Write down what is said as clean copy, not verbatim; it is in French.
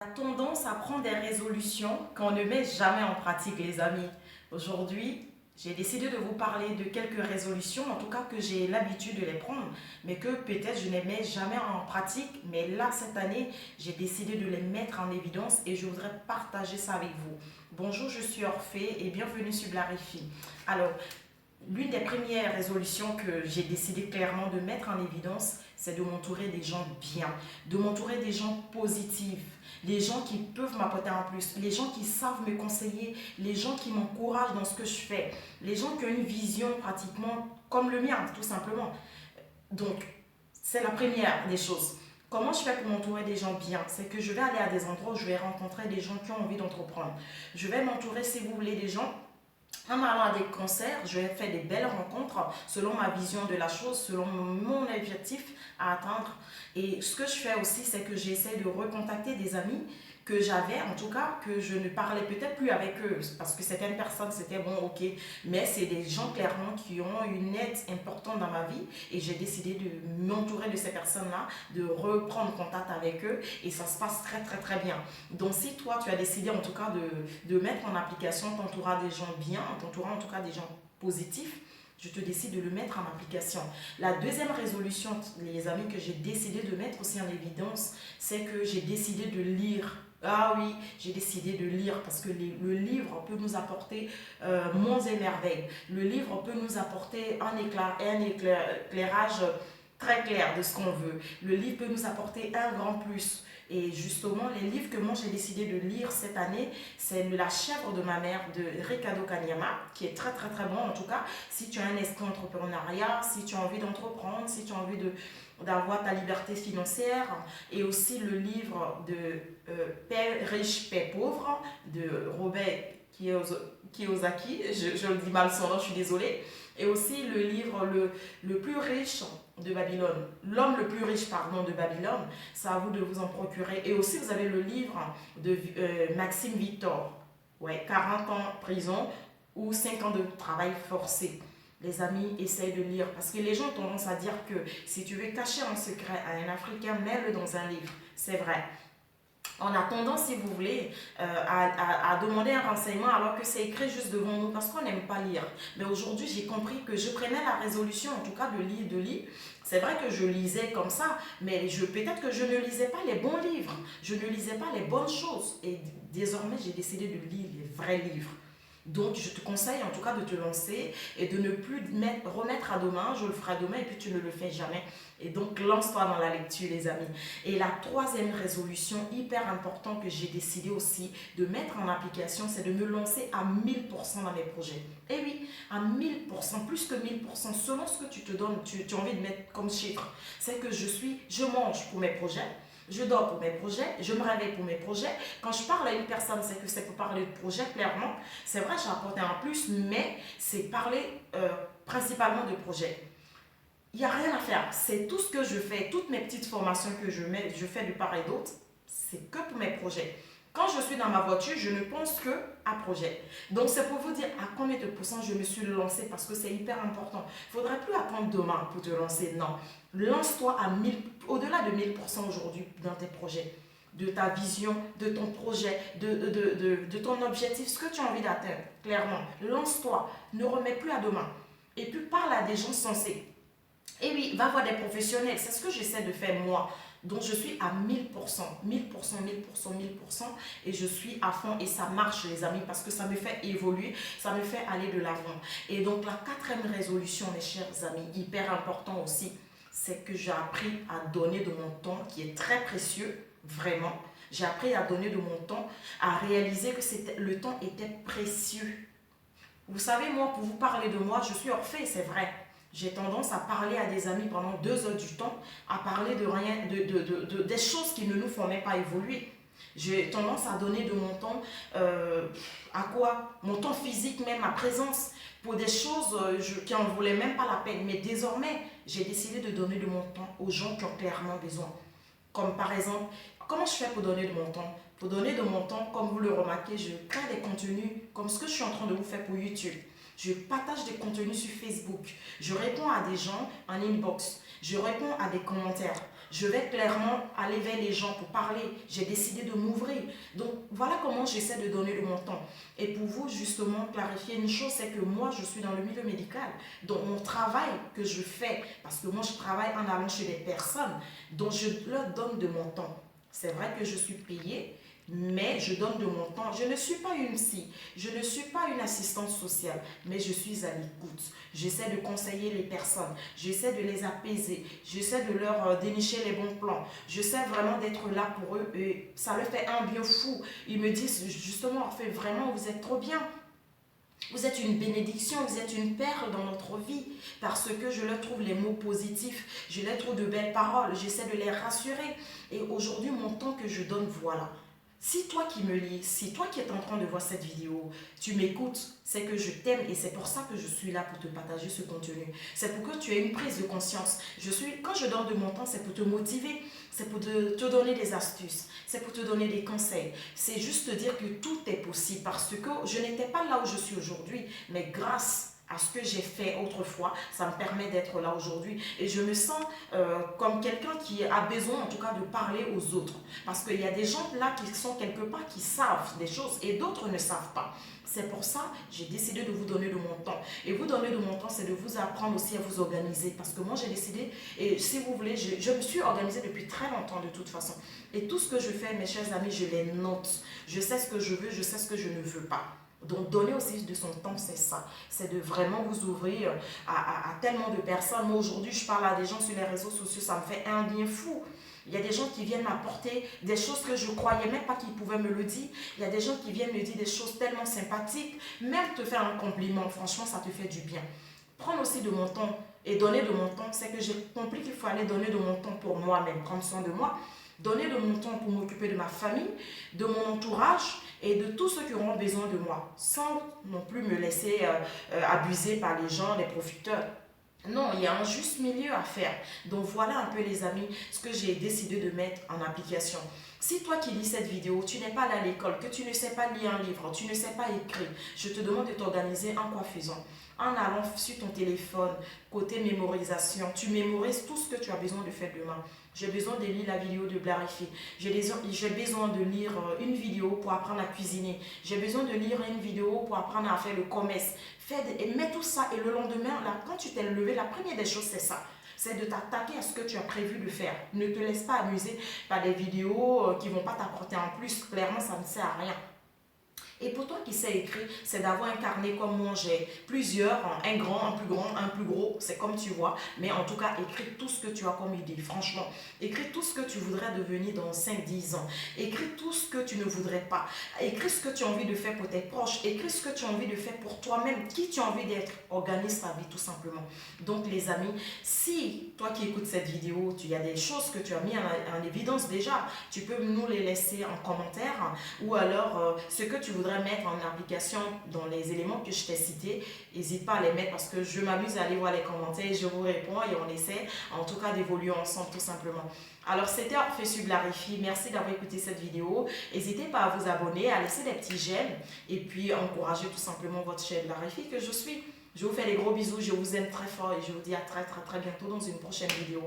A tendance à prendre des résolutions qu'on ne met jamais en pratique, les amis. Aujourd'hui, j'ai décidé de vous parler de quelques résolutions, en tout cas que j'ai l'habitude de les prendre, mais que peut-être je ne les mets jamais en pratique. Mais là, cette année, j'ai décidé de les mettre en évidence et je voudrais partager ça avec vous. Bonjour, je suis Orphée et bienvenue sur Blarifi. Alors, l'une des premières résolutions que j'ai décidé clairement de mettre en évidence, c'est de m'entourer des gens bien, de m'entourer des gens positifs, les gens qui peuvent m'apporter un plus, les gens qui savent me conseiller, les gens qui m'encouragent dans ce que je fais, les gens qui ont une vision pratiquement comme le mien, tout simplement. Donc, c'est la première des choses. Comment je fais pour m'entourer des gens bien? C'est que je vais aller à des endroits où je vais rencontrer des gens qui ont envie d'entreprendre. Je vais m'entourer, si vous voulez, des gens en allant à des concerts, je vais faire des belles rencontres selon ma vision de la chose, selon mon objectif à atteindre. Et ce que je fais aussi, c'est que j'essaie de recontacter des amis que j'avais, en tout cas, que je ne parlais peut-être plus avec eux, parce que certaines personnes, c'était bon, ok, mais c'est des gens clairement qui ont une aide importante dans ma vie, et j'ai décidé de m'entourer de ces personnes-là, de reprendre contact avec eux, et ça se passe très très très bien. Donc si toi, tu as décidé en tout cas de mettre en application, t'entourer des gens bien, t'entourer en tout cas des gens positifs, je te décide de le mettre en application. La deuxième résolution, les amis, que j'ai décidé de mettre aussi en évidence, c'est que j'ai décidé de lire. Ah oui, j'ai décidé de lire parce que le livre peut nous apporter monts et merveilles. Le livre peut nous apporter un éclairage très clair de ce qu'on veut. Le livre peut nous apporter un grand plus. Et justement, les livres que moi j'ai décidé de lire cette année, c'est La chèvre de ma mère de Ricardo Kanyama, qui est très très très bon en tout cas. Si tu as un esprit entrepreneuriat, si tu as envie d'entreprendre, si tu as envie d'avoir ta liberté financière, et aussi le livre de Père riche, Père pauvre de Robert Kiyosaki, je le dis mal son nom, je suis désolée, et aussi le livre le plus riche de Babylone, l'homme le plus riche, pardon, de Babylone, c'est à vous de vous en procurer. Et aussi, vous avez le livre de Maxime Victor, ouais, 40 ans prison ou 5 ans de travail forcé. Les amis, essayent de lire parce que les gens ont tendance à dire que si tu veux cacher un secret à un Africain, mets-le dans un livre. C'est vrai. On a tendance, si vous voulez, à demander un renseignement alors que c'est écrit juste devant nous parce qu'on n'aime pas lire. Mais aujourd'hui, j'ai compris que je prenais la résolution, en tout cas de lire. C'est vrai que je lisais comme ça, mais peut-être que je ne lisais pas les bons livres. Je ne lisais pas les bonnes choses. Et désormais, j'ai décidé de lire les vrais livres. Donc, je te conseille en tout cas de te lancer et de ne plus remettre à demain. Je le ferai demain et puis tu ne le fais jamais. Et donc, lance-toi dans la lecture, les amis. Et la troisième résolution hyper importante que j'ai décidé aussi de mettre en application, c'est de me lancer à 1000% dans mes projets. Et oui, à 1000%, plus que 1000%, selon ce que tu te donnes, tu as envie de mettre comme chiffre. C'est que je mange pour mes projets. Je dors pour mes projets, je me réveille pour mes projets. Quand je parle à une personne, c'est que c'est pour parler de projet, clairement. C'est vrai, j'ai apporté un plus, mais c'est parler principalement de projet. Il n'y a rien à faire. C'est tout ce que je fais, toutes mes petites formations que je fais de part et d'autre, c'est que pour mes projets. Quand je suis dans ma voiture, je ne pense que à projet. Donc c'est pour vous dire à combien de pourcents je me suis lancée parce que c'est hyper important. Il ne faudrait plus attendre demain pour te lancer. Non. Lance-toi à 1000, au-delà de 1000% aujourd'hui dans tes projets. De ta vision, de ton projet, de ton objectif, ce que tu as envie d'atteindre. Clairement, lance-toi. Ne remets plus à demain. Et puis parle à des gens sensés. Et oui, va voir des professionnels. C'est ce que j'essaie de faire moi. Donc je suis à 1000%, 1000%, 1000%, 1000%. Et je suis à fond et ça marche les amis parce que ça me fait évoluer, ça me fait aller de l'avant. Et donc la quatrième résolution, mes chers amis, hyper important aussi, c'est que j'ai appris à donner de mon temps qui est très précieux, vraiment. J'ai appris à donner de mon temps, à réaliser que le temps était précieux. Vous savez, moi, pour vous parler de moi, je suis Orphée, c'est vrai. J'ai tendance à parler à des amis pendant 2 heures du temps, à parler de rien, des choses qui ne nous font même pas évoluer. J'ai tendance à donner de mon temps, à quoi? Mon temps physique, même ma présence, pour des choses qui n'en voulaient même pas la peine. Mais désormais, j'ai décidé de donner de mon temps aux gens qui ont clairement besoin. Comme par exemple, comment je fais pour donner de mon temps? Pour donner de mon temps, comme vous le remarquez, je crée des contenus comme ce que je suis en train de vous faire pour YouTube. Je partage des contenus sur Facebook. Je réponds à des gens en inbox. Je réponds à des commentaires. Je vais clairement aller vers les gens pour parler. J'ai décidé de m'ouvrir. Donc, voilà comment j'essaie de donner de mon temps. Et pour vous, justement, clarifier une chose, c'est que moi, je suis dans le milieu médical. Donc, mon travail que je fais, parce que moi, je travaille en allant chez des personnes, dont je leur donne de mon temps. C'est vrai que je suis payée, mais je donne de mon temps. Je ne suis pas une psy, je ne suis pas une assistante sociale, mais je suis à l'écoute. J'essaie de conseiller les personnes, j'essaie de les apaiser, j'essaie de leur dénicher les bons plans. J'essaie vraiment d'être là pour eux et ça leur fait un bien fou. Ils me disent justement, en fait, vraiment, vous êtes trop bien. Vous êtes une bénédiction, vous êtes une perle dans notre vie parce que je leur trouve les mots positifs, je leur trouve de belles paroles, j'essaie de les rassurer. Et aujourd'hui, mon temps que je donne, voilà. Si toi qui me lis, si toi qui es en train de voir cette vidéo, tu m'écoutes, c'est que je t'aime et c'est pour ça que je suis là pour te partager ce contenu. C'est pour que tu aies une prise de conscience. Quand je donne de mon temps, c'est pour te motiver, c'est pour te donner des astuces, c'est pour te donner des conseils. C'est juste te dire que tout est possible parce que je n'étais pas là où je suis aujourd'hui, mais grâce à ce que j'ai fait autrefois, ça me permet d'être là aujourd'hui et je me sens comme quelqu'un qui a besoin en tout cas de parler aux autres parce qu'il y a des gens là qui sont quelque part qui savent des choses et d'autres ne savent pas. C'est pour ça que j'ai décidé de vous donner de mon temps. Et vous donner de mon temps, c'est de vous apprendre aussi à vous organiser. Parce que moi, j'ai décidé, et si vous voulez, je me suis organisée depuis très longtemps de toute façon. Et tout ce que je fais, mes chers amis, je les note. Je sais ce que je veux, je sais ce que je ne veux pas. Donc, donner aussi de son temps, c'est ça. C'est de vraiment vous ouvrir à tellement de personnes. Moi, aujourd'hui, je parle à des gens sur les réseaux sociaux, ça me fait un bien fou. Il y a des gens qui viennent m'apporter des choses que je ne croyais même pas qu'ils pouvaient me le dire. Il y a des gens qui viennent me dire des choses tellement sympathiques. Même te faire un compliment, franchement, ça te fait du bien. Prendre aussi de mon temps et donner de mon temps, c'est que j'ai compris qu'il fallait donner de mon temps pour moi-même, prendre soin de moi. Donner de mon temps pour m'occuper de ma famille, de mon entourage et de tous ceux qui auront besoin de moi, sans non plus me laisser abuser par les gens, les profiteurs. Non, il y a un juste milieu à faire. Donc voilà un peu les amis, ce que j'ai décidé de mettre en application. Si toi qui lis cette vidéo, tu n'es pas allé à l'école, que tu ne sais pas lire un livre, tu ne sais pas écrire, je te demande de t'organiser en quoi faisant. En allant sur ton téléphone, côté mémorisation, tu mémorises tout ce que tu as besoin de faire demain. J'ai besoin de lire la vidéo de Blarifi. J'ai besoin de lire une vidéo pour apprendre à cuisiner. J'ai besoin de lire une vidéo pour apprendre à faire le commerce. Et mets tout ça et le lendemain, là, quand tu t'es levé, la première des choses, c'est ça. C'est de t'attaquer à ce que tu as prévu de faire. Ne te laisse pas amuser par des vidéos qui ne vont pas t'apporter en plus. Clairement, ça ne sert à rien. Et pour toi qui sais écrire, c'est d'avoir un carnet comme moi, j'ai plusieurs, un grand, un plus gros, c'est comme tu vois. Mais en tout cas, écris tout ce que tu as comme idée, franchement. Écris tout ce que tu voudrais devenir dans 5-10 ans. Écris tout ce que tu ne voudrais pas. Écris ce que tu as envie de faire pour tes proches. Écris ce que tu as envie de faire pour toi-même. Qui tu as envie d'être. Organise ta vie tout simplement. Donc les amis, si toi qui écoutes cette vidéo, il y a des choses que tu as mis en évidence déjà, tu peux nous les laisser en commentaire ou alors ce que tu voudrais mettre en application dans les éléments que je t'ai cités, n'hésite pas à les mettre parce que je m'amuse à aller voir les commentaires, je vous réponds et on essaie en tout cas d'évoluer ensemble tout simplement. Alors c'était Orpheus Blarifi, merci d'avoir écouté cette vidéo, n'hésitez pas à vous abonner, à laisser des petits j'aime et puis à encourager tout simplement votre chaîne Blarifi que je suis. Je vous fais des gros bisous, je vous aime très fort et je vous dis à très bientôt dans une prochaine vidéo.